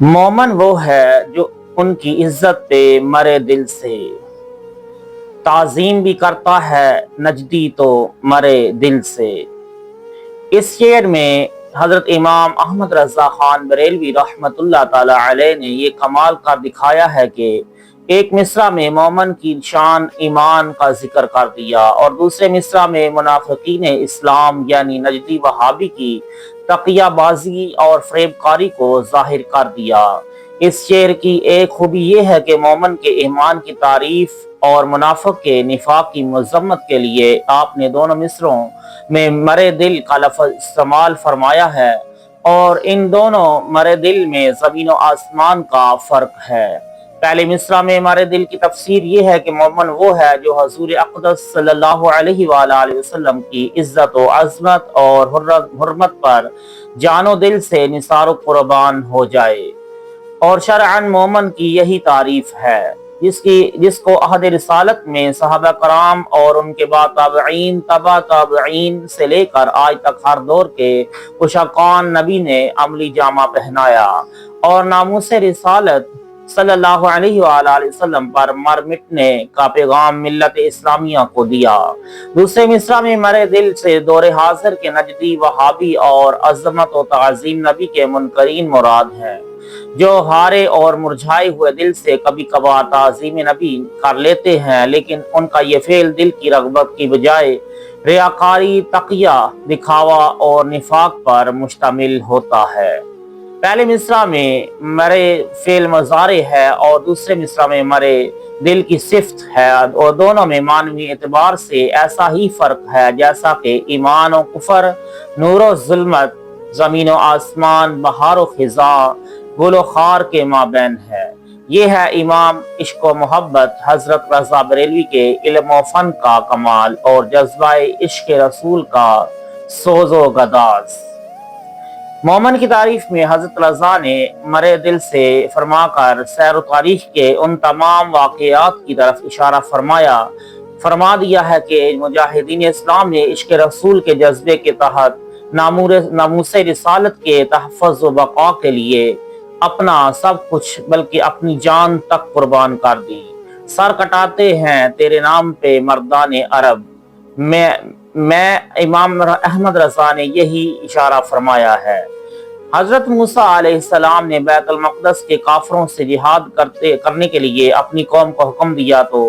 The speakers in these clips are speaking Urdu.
مومن وہ ہے جو ان کی عزت پہ مرے دل سے، تعظیم بھی کرتا ہے نجدی تو مرے دل سے۔ اس شعر میں حضرت امام احمد رضا خان بریلوی رحمت اللہ تعالی علیہ نے یہ کمال کر دکھایا ہے کہ ایک مصرع میں مومن کی شان ایمان کا ذکر کر دیا اور دوسرے مصرع میں منافقین اسلام یعنی نجدی وہابی کی تقیہ بازی اور فریب کاری کو ظاہر کر دیا۔ اس شعر کی ایک خوبی یہ ہے کہ مومن کے ایمان کی تعریف اور منافق کے نفاق کی مذمت کے لیے آپ نے دونوں مصرعوں میں مرے دل کا لفظ استعمال فرمایا ہے، اور ان دونوں مرے دل میں زمین و آسمان کا فرق ہے۔ پہلے مصرع میں مرے دل کی تفسیر یہ ہے کہ مومن وہ ہے جو حضور اقدس صلی اللہ علیہ وآلہ وسلم کی عزت و عظمت اور حرمت پر جان و دل سے نثار و قربان ہو جائے، اور شرعاً مومن کی یہی تعریف ہے جس کو عہد رسالت میں صحابہ کرام اور ان کے بعد تابعین تبع تابعین سے لے کر آج تک ہر دور کے عشاقان نبی نے عملی جامہ پہنایا اور ناموس رسالت صلی اللہ علیہ وآلہ وسلم پر مر مٹنے کا پیغام ملت اسلامیہ کو دیا۔ دوسرے مصرع میں مرے دل سے دور حاضر کے نجدی وہابی اور عظمت و تعظیم نبی کے منکرین مراد ہیں، جو ہارے اور مرجھائے ہوئے دل سے کبھی کبھار تعظیم نبی کر لیتے ہیں، لیکن ان کا یہ فعل دل کی رغبت کی بجائے ریاکاری، تقیہ، دکھاوا اور نفاق پر مشتمل ہوتا ہے۔ پہلے مصرع میں مرے فعل مضارع ہے اور دوسرے مصرع میں مرے دل کی صفت ہے، اور دونوں میں معنوی اعتبار سے ایسا ہی فرق ہے جیسا کہ ایمان و کفر، نور و ظلمت، زمین و آسمان، بہار و خزاں، گل و خار کے مابین ہے۔ یہ ہے امام عشق و محبت حضرت رضا بریلوی کے علم و فن کا کمال اور جذبہ عشق رسول کا سوز و گداز۔ مومن کی تعریف میں حضرت رضا نے مرے دل سے فرما کر سیر و تاریخ کے ان تمام واقعات کی طرف اشارہ فرما دیا ہے کہ مجاہدین اسلام نے عشق رسول کے جذبے کے تحت ناموس رسالت کے تحفظ و بقا کے لیے اپنا سب کچھ بلکہ اپنی جان تک قربان کر دی۔ سر کٹاتے ہیں تیرے نام پہ مردان عرب، میں امام احمد رضا نے یہی اشارہ فرمایا ہے۔ حضرت موسیٰ علیہ السلام نے بیت المقدس کے کافروں سے جہاد کرنے کے لیے اپنی قوم کو حکم دیا تو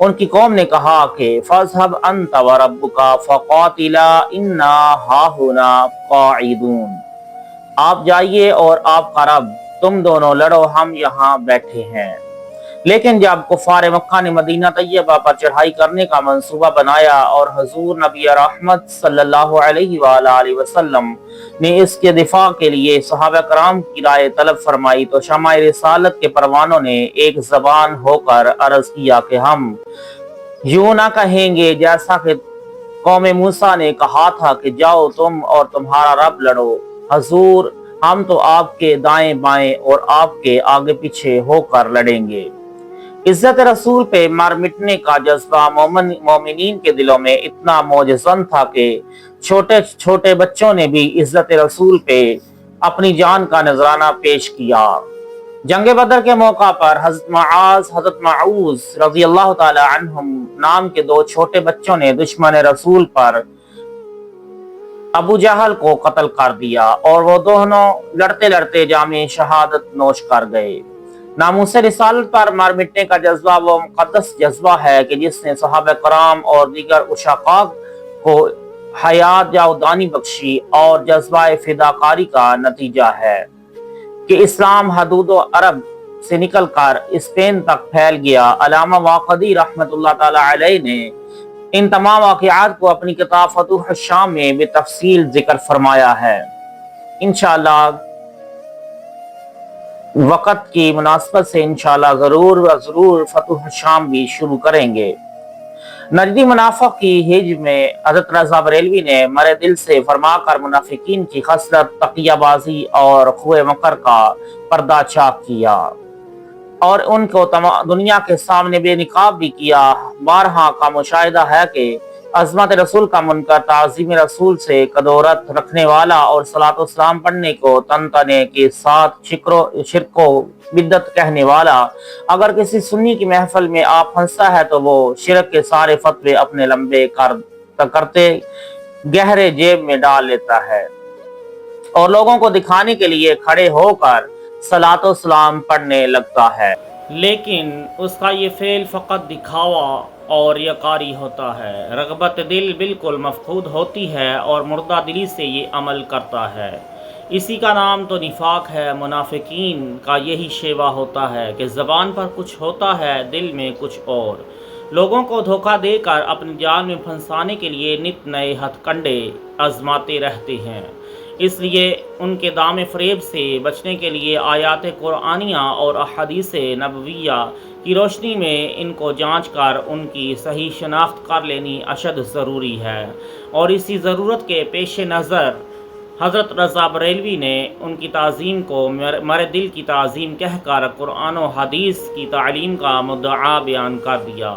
ان کی قوم نے کہا کہ فَاذْهَبْ أَنْتَ وَرَبُّكَ فَقَاتِلَا إِنَّا هَاهُنَا قَاعِدُونَ، آپ جائیے اور آپ کا رب، تم دونوں لڑو، ہم یہاں بیٹھے ہیں۔ لیکن جب کفار مکہ نے مدینہ طیبہ پر چڑھائی کرنے کا منصوبہ بنایا اور حضور نبی رحمت صلی اللہ علیہ وآلہ وسلم نے اس کے دفاع کے لیے صحابہ کرام کی رائے طلب فرمائی تو شمع رسالت کے پروانوں نے ایک زبان ہو کر عرض کیا کہ ہم یوں نہ کہیں گے جیسا کہ قوم موسیٰ نے کہا تھا کہ جاؤ تم اور تمہارا رب لڑو، حضور ہم تو آپ کے دائیں بائیں اور آپ کے آگے پیچھے ہو کر لڑیں گے۔ عزت رسول پہ مر مٹنے کا جذبہ مومنین کے دلوں میں اتنا موجزن تھا کہ چھوٹے چھوٹے بچوں نے بھی عزت رسول پہ اپنی جان کا نذرانہ پیش کیا۔ جنگ بدر کے موقع پر حضرت معاذ، حضرت معوذ رضی اللہ تعالی عنہم نام کے دو چھوٹے بچوں نے دشمن رسول پر ابو جہل کو قتل کر دیا اور وہ دونوں لڑتے لڑتے جام شہادت نوش کر گئے۔ ناموس رسالت پر مر مٹنے کا جذبہ وہ مقدس جذبہ ہے کہ جس نے صحابہ کرام اور دیگر عشاقاء کو حیات جاودانی بخشی اور جذبہ فداکاری کا نتیجہ ہے کہ اسلام حدود و عرب سے نکل کر اسپین تک پھیل گیا۔ علامہ واقدی رحمت اللہ تعالی علیہ نے ان تمام واقعات کو اپنی کتاب فتوح الشام میں بتفصیل ذکر فرمایا ہے۔ انشاءاللہ وقت کی مناسبت سے انشاءاللہ ضرور فتوح الشام بھی شروع کریں گے۔ نجدی منافق کی ہج میں حضرت رضا بریلوی نے مرے دل سے فرما کر منافقین کی خصلت تقیہ بازی اور خوہ مکر کا پردہ چاک کیا اور ان کو دنیا کے سامنے بے نقاب بھی کیا۔ بارہا کا مشاہدہ ہے کہ عظمت رسول کا منکر، تعظیم رسول سے قدورت رکھنے والا اور صلاۃ و سلام پڑھنے کو تن تنے کے ساتھ شرک و بدعت کہنے والا اگر کسی سنی کی محفل میں آپ ہنستا ہے تو وہ شرک کے سارے فتوے اپنے لمبے کرتے گہرے جیب میں ڈال لیتا ہے اور لوگوں کو دکھانے کے لیے کھڑے ہو کر صلاۃ و سلام پڑھنے لگتا ہے، لیکن اس کا یہ فعل فقط دکھاوا اور یکاری ہوتا ہے۔ رغبت دل بالکل مفقود ہوتی ہے اور مردہ دلی سے یہ عمل کرتا ہے۔ اسی کا نام تو نفاق ہے۔ منافقین کا یہی شیوہ ہوتا ہے کہ زبان پر کچھ ہوتا ہے، دل میں کچھ اور۔ لوگوں کو دھوکہ دے کر اپنے جال میں پھنسانے کے لیے نت نئے ہتھ کنڈے آزماتے رہتے ہیں۔ اس لیے ان کے دام فریب سے بچنے کے لیے آیات قرآنیہ اور احادیث نبویہ کی روشنی میں ان کو جانچ کر ان کی صحیح شناخت کر لینی اشد ضروری ہے، اور اسی ضرورت کے پیش نظر حضرت رضا بریلوی نے ان کی تعظیم کو مرے دل کی تعظیم کہہ کر قرآن و حدیث کی تعلیم کا مدعا بیان کر دیا۔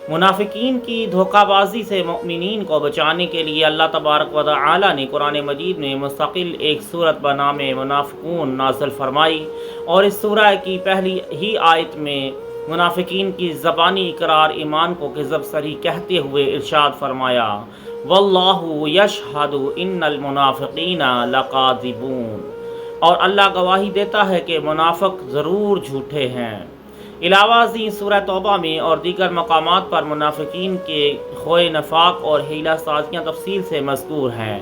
منافقین کی دھوکہ بازی سے مؤمنین کو بچانے کے لیے اللہ تبارک و تعالی نے قرآن مجید میں مستقل ایک سورت بنام منافقون نازل فرمائی، اور اس سورہ کی پہلی ہی آیت میں منافقین کی زبانی اقرار ایمان کو کذب صریح کہتے ہوئے ارشاد فرمایا، واللہ یشہد ان المنافقین لکاذبون، اور اللہ گواہی دیتا ہے کہ منافق ضرور جھوٹے ہیں۔ علاوہ ازیں سورہ توبہ میں اور دیگر مقامات پر منافقین کے خوئے نفاق اور حیلہ سازیاں تفصیل سے مذکور ہیں۔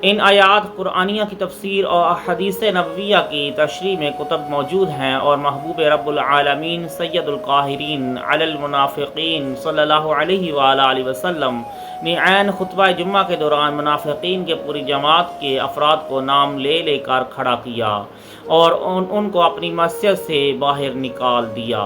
ان آیات قرآنیہ کی تفسیر اور احادیث نبویہ کی تشریح میں کتب موجود ہیں، اور محبوب رب العالمین سید القاہرین علی المنافقین صلی اللہ علیہ وآلہ وسلم نے عین خطبہ جمعہ کے دوران منافقین کے پوری جماعت کے افراد کو نام لے لے کر کھڑا کیا اور ان کو اپنی مسجد سے باہر نکال دیا۔